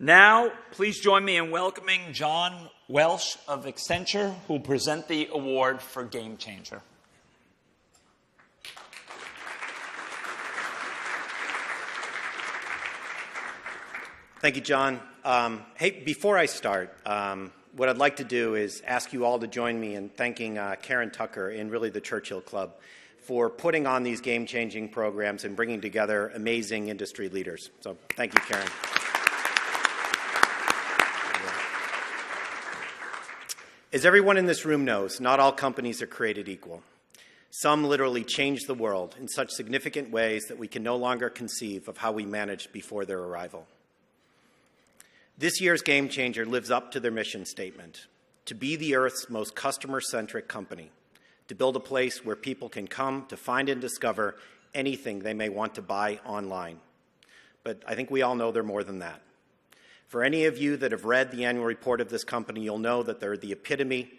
Now, please join me in welcoming John Welsh of Accenture, who will present the award for Game Changer. Thank you, John. Hey, before I start, what I'd like to do is ask you all to join me in thanking Karen Tucker and really the Churchill Club for putting on these game-changing programs and bringing together amazing industry leaders. So thank you, Karen. As everyone in this room knows, not all companies are created equal. Some literally change the world in such significant ways that we can no longer conceive of how we managed before their arrival. This year's Game Changer lives up to their mission statement, to be the Earth's most customer-centric company, to build a place where people can come to find and discover anything they may want to buy online. But I think we all know they're more than that. For any of you that have read the annual report of this company, you'll know that they're the epitome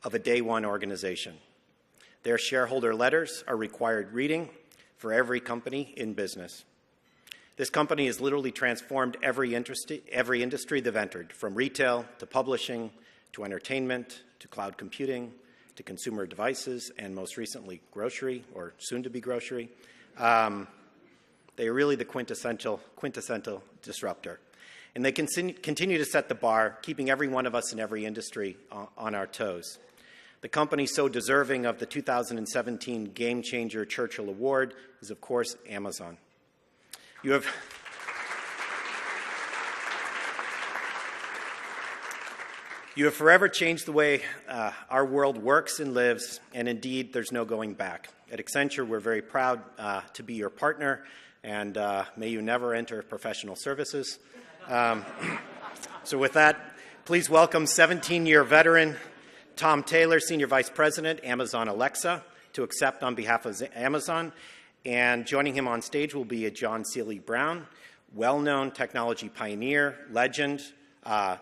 of a day one organization. Their shareholder letters are required reading for every company in business. This company has literally transformed every industry they've entered, from retail to publishing to entertainment to cloud computing to consumer devices and most recently grocery or soon-to-be grocery. They are really the quintessential disruptor. And they continue to set the bar, keeping every one of us in every industry on our toes. The company so deserving of the 2017 Game Changer Churchill Award is, of course, Amazon. You have forever changed the way our world works and lives, and indeed, there's no going back. At Accenture, we're very proud to be your partner, and may you never enter professional services. So with that, please welcome 17-year veteran Tom Taylor, Senior Vice President, Amazon Alexa, to accept on behalf of Amazon. And joining him on stage will be John Seely Brown, well-known technology pioneer, legend,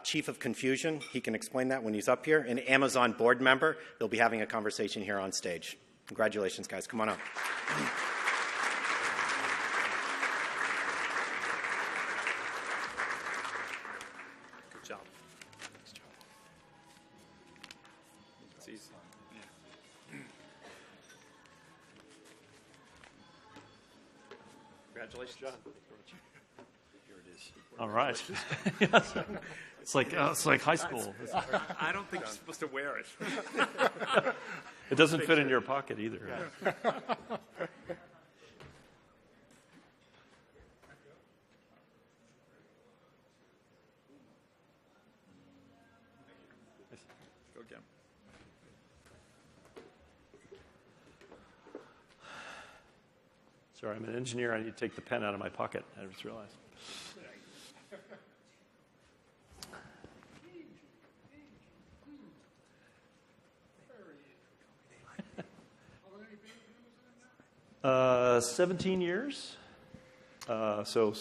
Chief of Confusion. He can explain that when he's up here. An Amazon board member. They'll be having a conversation here on stage. Congratulations, guys. Come on up. Congratulations, John. Here it is. All right. It's like high school. I don't think you're supposed to wear it. It doesn't fit in your pocket either. Yeah. Go again. Sorry, I'm an engineer. I need to take the pen out of my pocket. I just realized. Uh, 17 years. So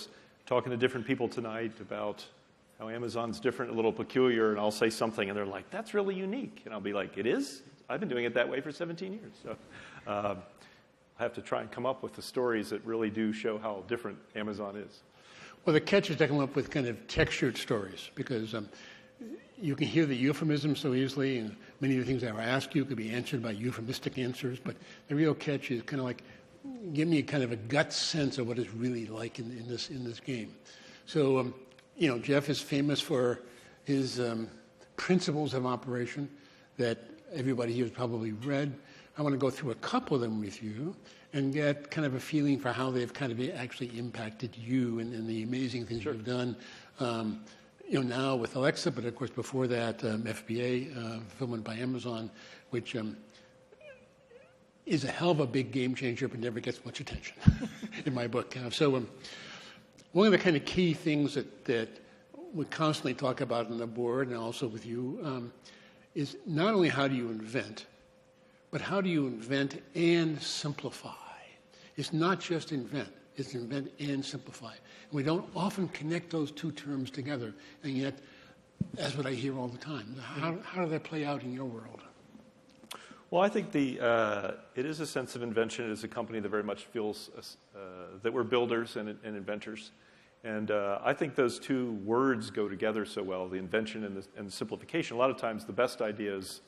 talking to different people tonight about how Amazon's different, a little peculiar, and I'll say something, and they're like, that's really unique. And I'll be like, it is? I've been doing it that way for 17 years. So I have to try and come up with the stories that really do show how different Amazon is. Well, the catch is to come up with kind of textured stories, because you can hear the euphemism so easily, and many of the things that I ask you could be answered by euphemistic answers, but the real catch is kind of like, give me kind of a gut sense of what it's really like in this game. So, Jeff is famous for his principles of operation that everybody here has probably read. I want to go through a couple of them with you and get kind of a feeling for how they've kind of actually impacted you and the amazing things you've done. Now with Alexa, but of course before that, FBA, fulfillment by Amazon, which is a hell of a big game changer, but never gets much attention in my book. So one of the kind of key things that we constantly talk about on the board and also with you is not only how do you invent, but how do you invent and simplify? It's not just invent, it's invent and simplify. And we don't often connect those two terms together, and yet that's what I hear all the time. How do they play out in your world? Well, I think it is a sense of invention. It is a company that very much feels that we're builders and inventors. And I think those two words go together so well, the invention and the simplification. A lot of times the best ideas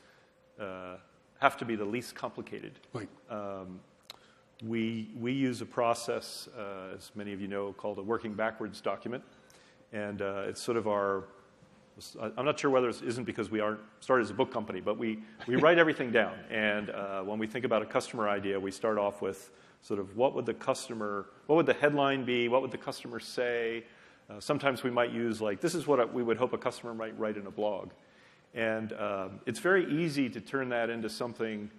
have to be the least complicated. Right. We use a process, as many of you know, called a working backwards document. And it's sort of our, I'm not sure whether it isn't because we aren't started as a book company, but we write everything down. And when we think about a customer idea, we start off with sort of what would the headline be? What would the customer say? Sometimes we might use like, this is what we would hope a customer might write in a blog. And it's very easy to turn that into something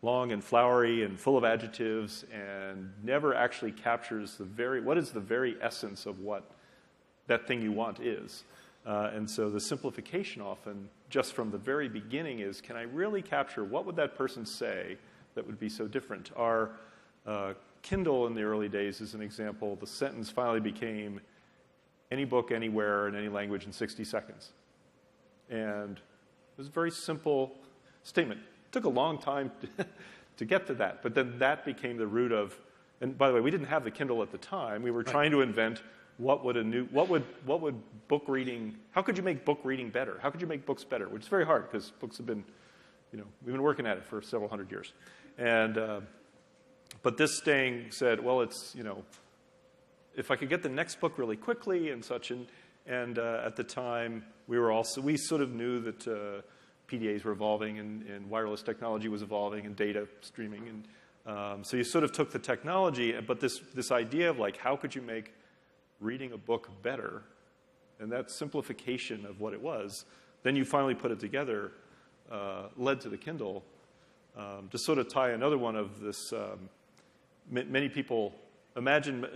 long and flowery and full of adjectives and never actually captures what is the very essence of what that thing you want is. And so the simplification often, just from the very beginning, is can I really capture what would that person say that would be so different? Our Kindle in the early days is an example. The sentence finally became any book, anywhere, in any language in 60 seconds. And it was a very simple statement. It took a long time to get to that, but then that became the root of, and by the way, we didn't have the Kindle at the time. We were trying to invent what would book reading, how could you make book reading better? How could you make books better? Which is very hard because books have been, we've been working at it for several hundred years. And, but this thing said, well, it's, if I could get the next book really quickly and such, and at the time we sort of knew that PDAs were evolving and wireless technology was evolving and data streaming. And so you sort of took the technology, but this idea of like, how could you make reading a book better, and that simplification of what it was, then you finally put it together, led to the Kindle. To sort of tie another one of this, many people imagine,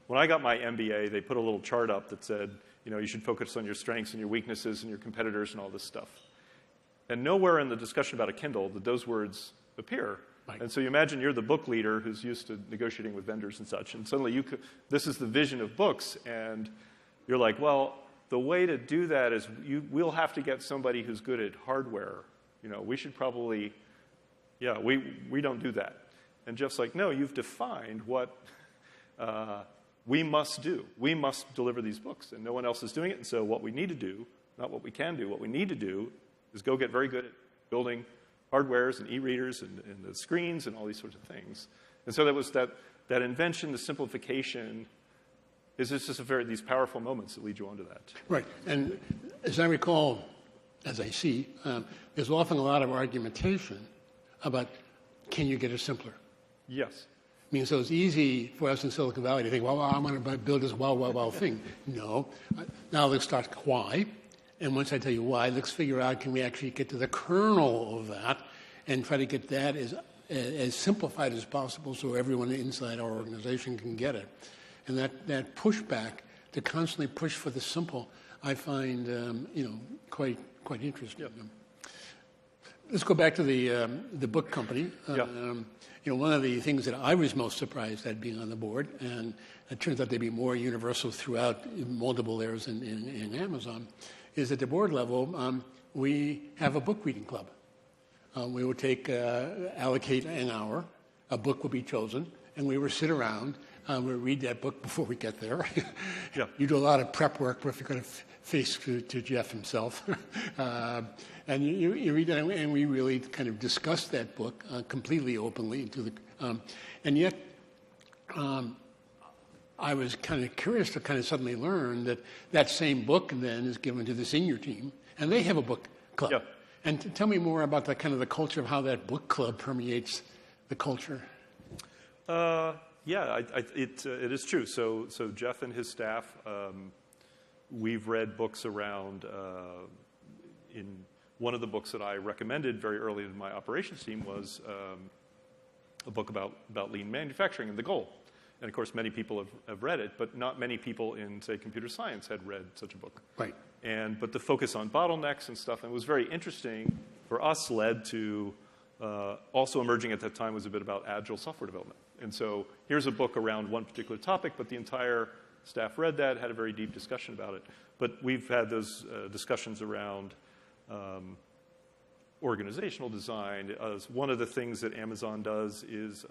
when I got my MBA, they put a little chart up that said, you should focus on your strengths and your weaknesses and your competitors and all this stuff. And nowhere in the discussion about a Kindle did those words appear. Right. And so you imagine you're the book leader who's used to negotiating with vendors and such, and suddenly this is the vision of books, and you're like, well, the way to do that is we'll have to get somebody who's good at hardware. We should probably, we don't do that. And Jeff's like, no, you've defined what we must do. We must deliver these books, and no one else is doing it. And so what we need to do, not what we can do, what we need to do is go get very good at building hardwares and e-readers and the screens and all these sorts of things. And so that was that invention, the simplification, is just these powerful moments that lead you on to that. Right. And as I recall, as I see, there's often a lot of argumentation about can you get it simpler? Yes. I mean, so it's easy for us in Silicon Valley to think, well, I'm going to build this wow thing. No. Now let's start why. And once I tell you why, let's figure out, can we actually get to the kernel of that and try to get that as simplified as possible so everyone inside our organization can get it. And that pushback to constantly push for the simple, I find, quite interesting. Yep. Let's go back to the book company. Yeah. One of the things that I was most surprised at being on the board, and it turns out to be more universal throughout multiple layers in Amazon, is at the board level, we have a book reading club. We would allocate an hour, a book would be chosen, and we would sit around, we would read that book before we get there. Yeah. You do a lot of prep work if you're going to face to Jeff himself. And you read that, and we really kind of discuss that book completely openly. And yet, I was kind of curious to kind of suddenly learn that same book then is given to the senior team, and they have a book club. Yeah. And tell me more about the kind of the culture of how that book club permeates the culture. It is true. So Jeff and his staff, we've read books around. In one of the books that I recommended very early in my operations team was a book about lean manufacturing and the goal. And of course, many people have read it, but not many people in, say, computer science had read such a book. Right. But the focus on bottlenecks and stuff, and it was very interesting for us, led to also emerging at that time was a bit about agile software development. And so here's a book around one particular topic, but the entire staff read that, had a very deep discussion about it. But we've had those discussions around organizational design. One of the things that Amazon does is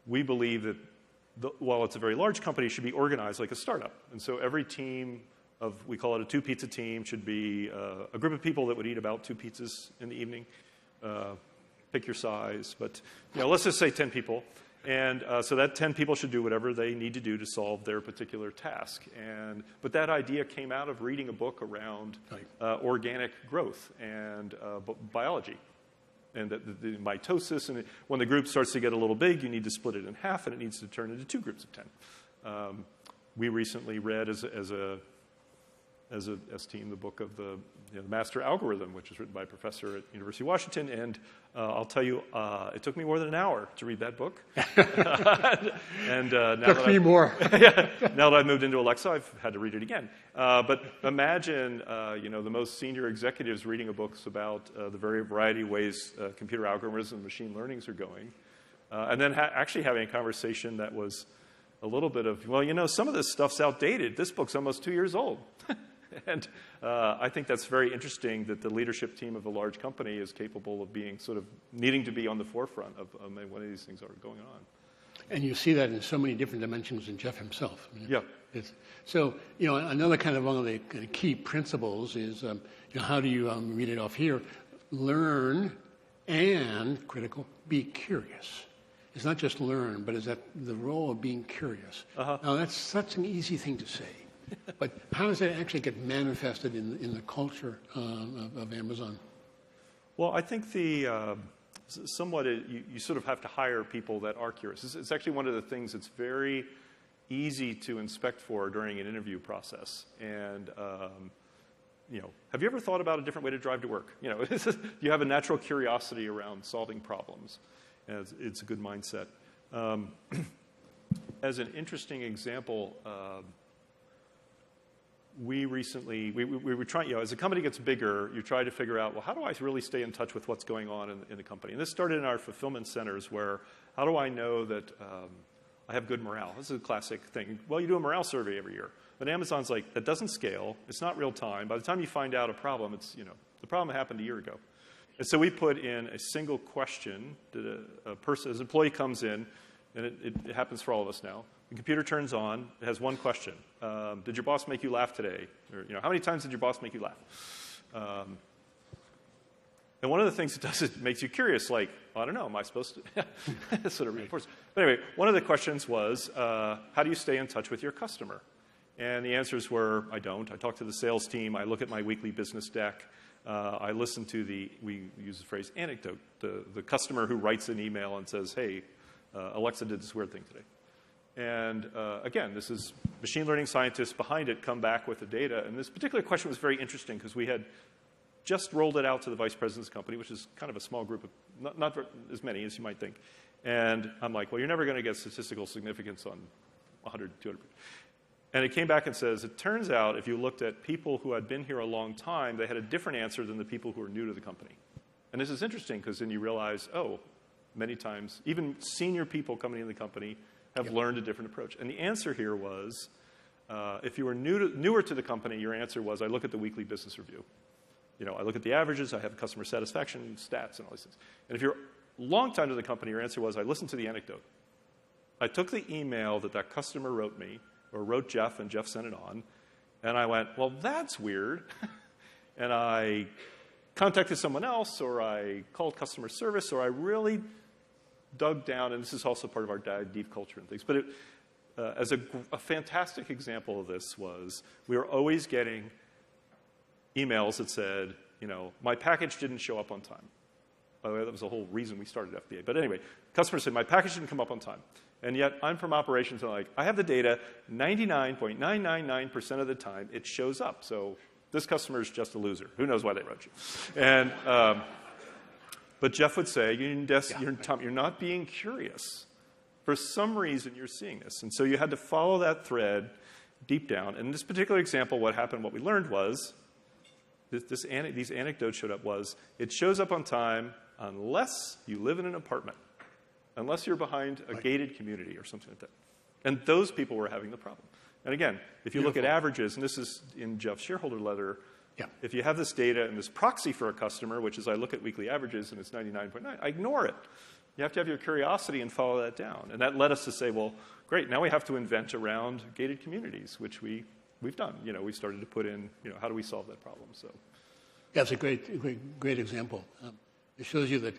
we believe that while it's a very large company, it should be organized like a startup. And so every team we call it a 2-pizza team, should be a group of people that would eat about 2 pizzas in the evening. Pick your size, but let's just say 10 people. And so that 10 people should do whatever they need to do to solve their particular task. But that idea came out of reading a book around organic growth and biology. And the mitosis, and when the group starts to get a little big, you need to split it in half, and it needs to turn into 2 groups of 10. We recently read as team the book of the Master Algorithm, which was written by a professor at University of Washington, and I'll tell you, it took me more than an hour to read that book. And now took me more. Now that I've moved into Alexa, I've had to read it again. But imagine, the most senior executives reading books about the very variety of ways computer algorithms and machine learnings are going, and then actually having a conversation that was a little bit of, some of this stuff's outdated. This book's almost 2 years old. And I think that's very interesting that the leadership team of a large company is capable of being sort of needing to be on the forefront of when these things are going on. And you see that in so many different dimensions in Jeff himself. Yeah. So, another kind of one of the key principles is, how do you read it off here? Learn and, critical, be curious. It's not just learn, but is that the role of being curious. Now, that's such an easy thing to say. But how does that actually get manifested in the culture of Amazon? Well, I think you sort of have to hire people that are curious. It's actually one of the things that's very easy to inspect for during an interview process. And have you ever thought about a different way to drive to work? You have a natural curiosity around solving problems. And it's a good mindset. As an interesting example. We recently, we were trying, as a company gets bigger, you try to figure out, well, how do I really stay in touch with what's going on in the company? And this started in our fulfillment centers where, how do I know that I have good morale? This is a classic thing. Well, you do a morale survey every year. But Amazon's like, that doesn't scale. It's not real time. By the time you find out a problem, it's, the problem happened a year ago. And so we put in a single question that a person, as an employee comes in, and it happens for all of us now. The computer turns on. It has one question. Did your boss make you laugh today? Or, how many times did your boss make you laugh? And one of the things it does, it makes you curious, like, well, I don't know, am I supposed to? Sort of reinforce. But anyway, one of the questions was, how do you stay in touch with your customer? And the answers were, I don't. I talk to the sales team. I look at my weekly business deck. I listen to we use the phrase anecdote, the customer who writes an email and says, hey, Alexa did this weird thing today. And again, this is machine learning scientists behind it come back with the data. And this particular question was very interesting because we had just rolled it out to the vice president's company, which is kind of a small group of, not as many as you might think. And I'm like, well, you're never going to get statistical significance on 100, 200. And it came back and says, it turns out if you looked at people who had been here a long time, they had a different answer than the people who are new to the company. And this is interesting because then you realize, many times, even senior people coming into the company have learned a different approach. And the answer here was, if you were newer to the company, your answer was, I look at the weekly business review. I look at the averages, I have customer satisfaction stats and all these things. And if you're a long time to the company, your answer was, I listened to the anecdote. I took the email that customer wrote me, or wrote Jeff, and Jeff sent it on, and I went, well, that's weird. And I contacted someone else, or I called customer service, or I really dug down, and this is also part of our deep culture and things. But as a fantastic example of this was, we were always getting emails that said, my package didn't show up on time. By the way, that was the whole reason we started FBA. But anyway, customers said, my package didn't come up on time. And yet, I'm from operations, and I have the data, 99.999% of the time, it shows up. So this customer is just a loser. Who knows why they wrote you? And but Jeff would say, you're not being curious. For some reason, you're seeing this. And so you had to follow that thread deep down. And in this particular example, what we learned was, these anecdotes showed up was, it shows up on time unless you live in an apartment, unless you're behind a gated community or something like that. And those people were having the problem. And again, if you look at averages, and this is in Jeff's shareholder letter, if you have this data and this proxy for a customer, which is I look at weekly averages and it's 99.9, I ignore it. You have to have your curiosity and follow that down. And that led us to say, well, great, now we have to invent around gated communities, which we've done. We started to put in, how do we solve that problem? So, yeah, it's a great example. It shows you that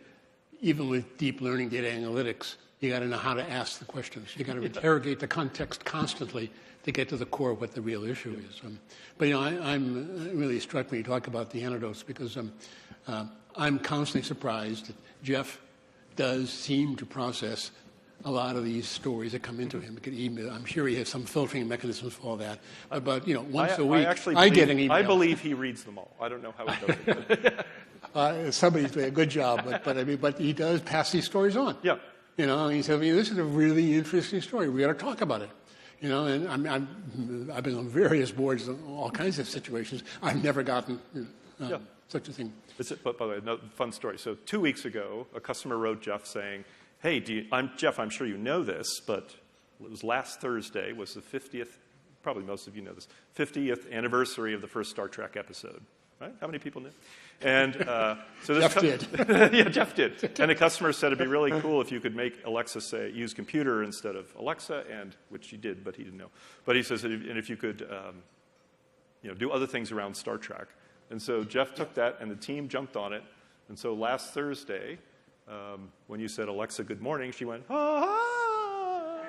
even with deep learning data analytics, you got to know how to ask the questions. You got to interrogate the context constantly to get to the core of what the real issue is. But I'm really struck when you talk about the antidotes, because I'm constantly surprised that Jeff does seem to process a lot of these stories that come into him. I'm sure he has some filtering mechanisms for all that. But once a week, I get an email. I believe he reads them all. I don't know how he does it. Somebody's doing a good job, but he does pass these stories on. Yeah. He said, this is a really interesting story. We got to talk about it. And I've been on various boards in all kinds of situations. I've never gotten such a thing. But by the way, another fun story. So 2 weeks ago, a customer wrote Jeff saying, hey, Jeff, I'm sure you know this, but it was last Thursday was the 50th, probably most of you know this, 50th anniversary of the first Star Trek episode. Right? How many people knew? And so this Jeff did. Yeah, Jeff did. And the customer said it'd be really cool if you could make Alexa use computer instead of Alexa, and which she did, but he didn't know. But he says, and if you could, do other things around Star Trek. And so Jeff took that, and the team jumped on it. And so last Thursday, when you said Alexa, good morning, she went, ah.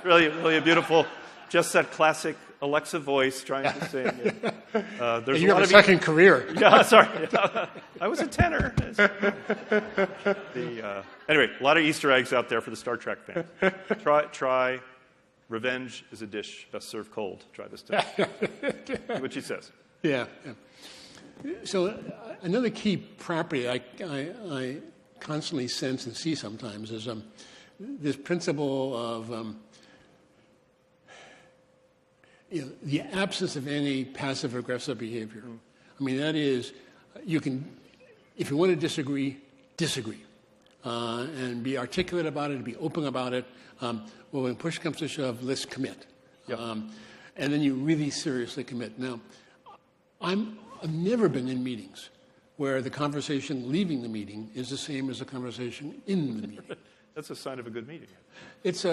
Really, really a beautiful, just that classic Alexa voice trying to sing. There's you have a second career. Yeah, sorry. I was a tenor. Anyway, a lot of Easter eggs out there for the Star Trek fans. Try revenge is a dish best served cold. Try this time. What she says. Yeah. So another key property I constantly sense and see sometimes is this principle of the absence of any passive-aggressive behavior. I mean, that is, you can, if you want to disagree, and be articulate about it, be open about it. Well, when push comes to shove, let's commit. Yep. And then you really seriously commit. Now, I've never been in meetings where the conversation leaving the meeting is the same as the conversation in the meeting. That's a sign of a good meeting. It's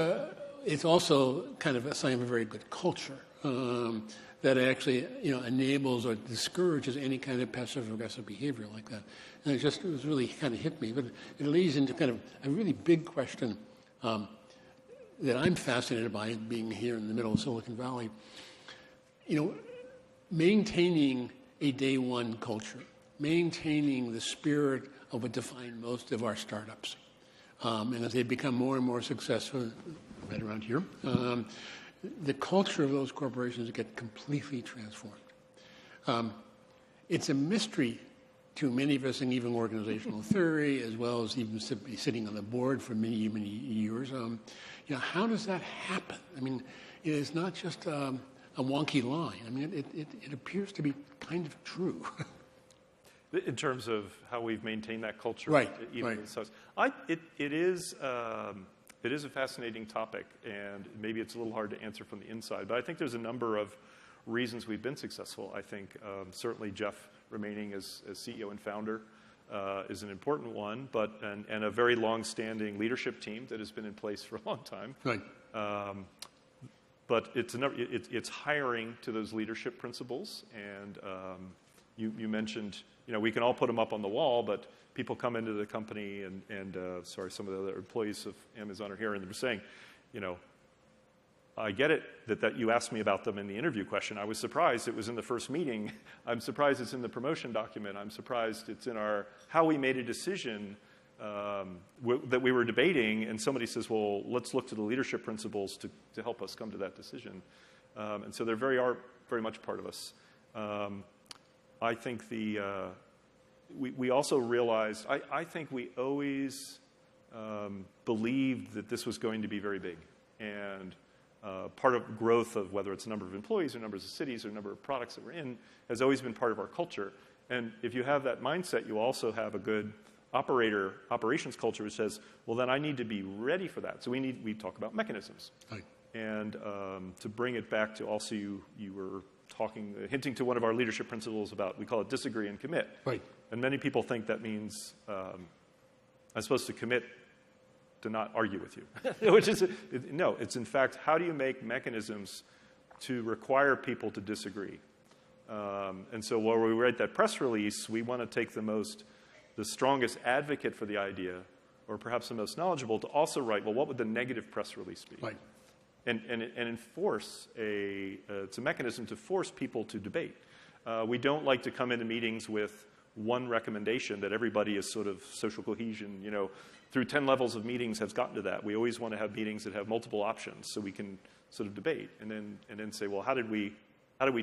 also kind of a sign of a very good culture that actually enables or discourages any kind of passive-aggressive behavior like that. And it was really kind of hit me. But it leads into kind of a really big question that I'm fascinated by, being here in the middle of Silicon Valley. Maintaining a day one culture, maintaining the spirit of what defined most of our startups. And as they become more and more successful, right around here, the culture of those corporations get completely transformed. It's a mystery to many of us in even organizational theory, as well as even sitting on the board for many, many years. How does that happen? I mean, it is not just a wonky line. I mean, it appears to be kind of true. In terms of how we've maintained that culture, right? Even Right. It is a fascinating topic, and maybe it's a little hard to answer from the inside. But I think there's a number of reasons we've been successful. I think certainly Jeff remaining as CEO and founder is an important one, and a very long-standing leadership team that has been in place for a long time. Right. But it's hiring to those leadership principles, and you mentioned, we can all put them up on the wall, but people come into the company, and some of the other employees of Amazon are here, and they're saying, I get it that you asked me about them in the interview question. I was surprised it was in the first meeting. I'm surprised it's in the promotion document. I'm surprised it's in how we made a decision that we were debating, and somebody says, well, let's look to the leadership principles to help us come to that decision. And so they're very much part of us. I think we also realized, I think we always believed that this was going to be very big. And part of growth of whether it's the number of employees or numbers of cities or number of products that we're in has always been part of our culture. And if you have that mindset, you also have a good operations culture which says, well, then I need to be ready for that. So we talk about mechanisms. Right. And to bring it back to also you were hinting to one of our leadership principles about, we call it disagree and commit. Right. And many people think that means I'm supposed to commit to not argue with you. Which is, no, it's in fact, how do you make mechanisms to require people to disagree? And so while we write that press release, we want to take the strongest advocate for the idea, or perhaps the most knowledgeable, to also write, well, what would the negative press release be? Right. And enforce it's a mechanism to force people to debate. We don't like to come into meetings with one recommendation that everybody is sort of social cohesion, through 10 levels of meetings has gotten to that. We always want to have meetings that have multiple options so we can sort of debate and then say, well, how did we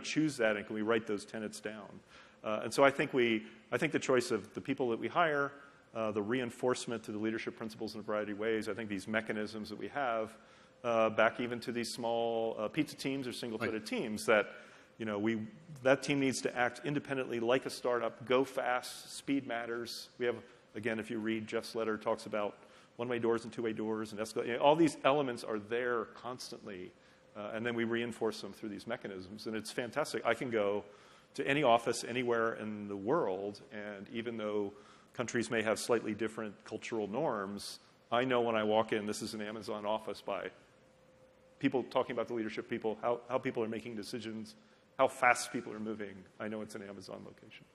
choose that, and can we write those tenets down? And so I think the choice of the people that we hire, the reinforcement to the leadership principles in a variety of ways, I think these mechanisms that we have, back even to these small pizza teams or single-threaded teams that, that team needs to act independently like a startup, go fast, speed matters. We have, again, if you read Jeff's letter, talks about one-way doors and two-way doors and escalator. All these elements are there constantly, and then we reinforce them through these mechanisms, and it's fantastic. I can go to any office anywhere in the world, and even though countries may have slightly different cultural norms, I know when I walk in, this is an Amazon office by people talking about the leadership people, how people are making decisions, how fast people are moving. I know it's an Amazon location.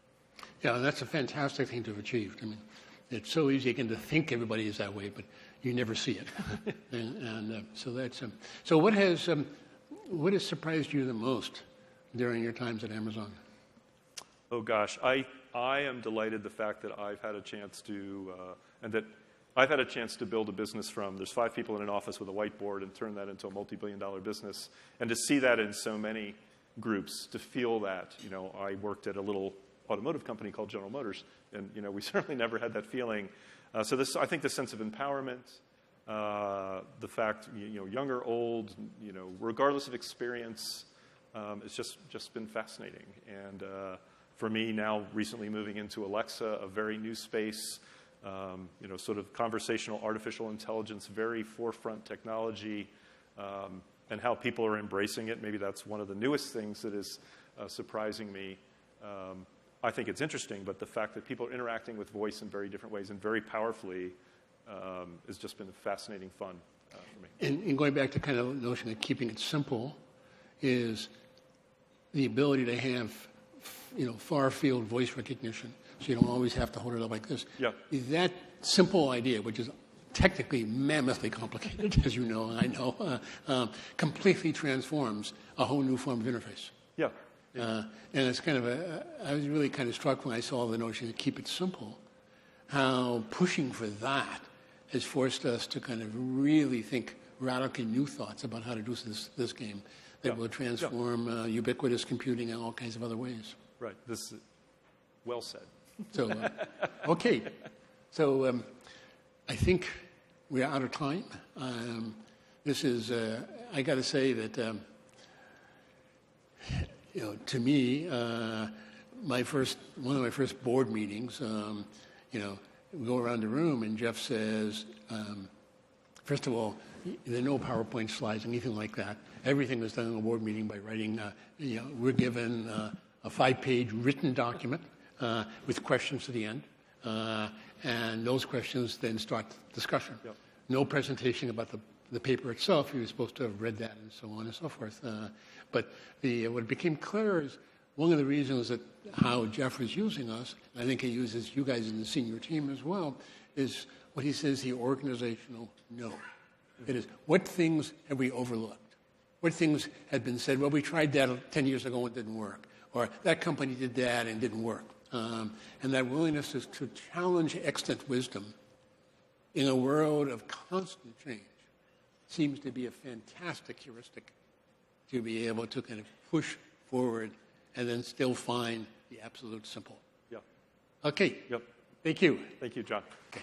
Yeah, and that's a fantastic thing to have achieved. I mean, it's so easy again to think everybody is that way, but you never see it. So that's so. What has surprised you the most during your times at Amazon? Oh gosh, I am delighted the fact that I've had a chance to I've had a chance to build a business from there's 5 people in an office with a whiteboard and turn that into a multi-billion-dollar business, and to see that in so many groups, to feel that. I worked at a little automotive company called General Motors, and we certainly never had that feeling. So this, I think, the sense of empowerment, the fact, young or old, regardless of experience, it's just been fascinating. And for me now, recently moving into Alexa, a very new space, sort of conversational artificial intelligence, very forefront technology, and how people are embracing it. Maybe that's one of the newest things that is surprising me. I think it's interesting, but the fact that people are interacting with voice in very different ways and very powerfully has just been fascinating fun for me. And going back to kind of the notion of keeping it simple is the ability to have, far-field voice recognition, so you don't always have to hold it up like this. Yeah. That simple idea, which is technically mammothly complicated, as you know, and I know, completely transforms a whole new form of interface. Yeah. And it's kind of I was really kind of struck when I saw the notion to keep it simple, how pushing for that has forced us to kind of really think radically new thoughts about how to do this game that will transform ubiquitous computing in all kinds of other ways. Right. This is well said. So, okay. So I think we're out of time. This is, I got to say that, to me, one of my first board meetings, we go around the room and Jeff says, first of all, there are no PowerPoint slides, anything like that. Everything was done in a board meeting by writing, we're given a 5-page written document with questions to the end. And those questions then start discussion. Yep. No presentation about the paper itself. You were supposed to have read that and so on and so forth. But what became clear is one of the reasons that how Jeff was using us, and I think he uses you guys in the senior team as well, is what he says the organizational no. Mm-hmm. It is, what things have we overlooked? What things had been said, well, we tried that 10 years ago and it didn't work. Or that company did that and didn't work. And that willingness is to challenge extant wisdom in a world of constant change seems to be a fantastic heuristic to be able to kind of push forward and then still find the absolute simple. Yeah. Okay. Yep. Thank you. Thank you, John. Okay.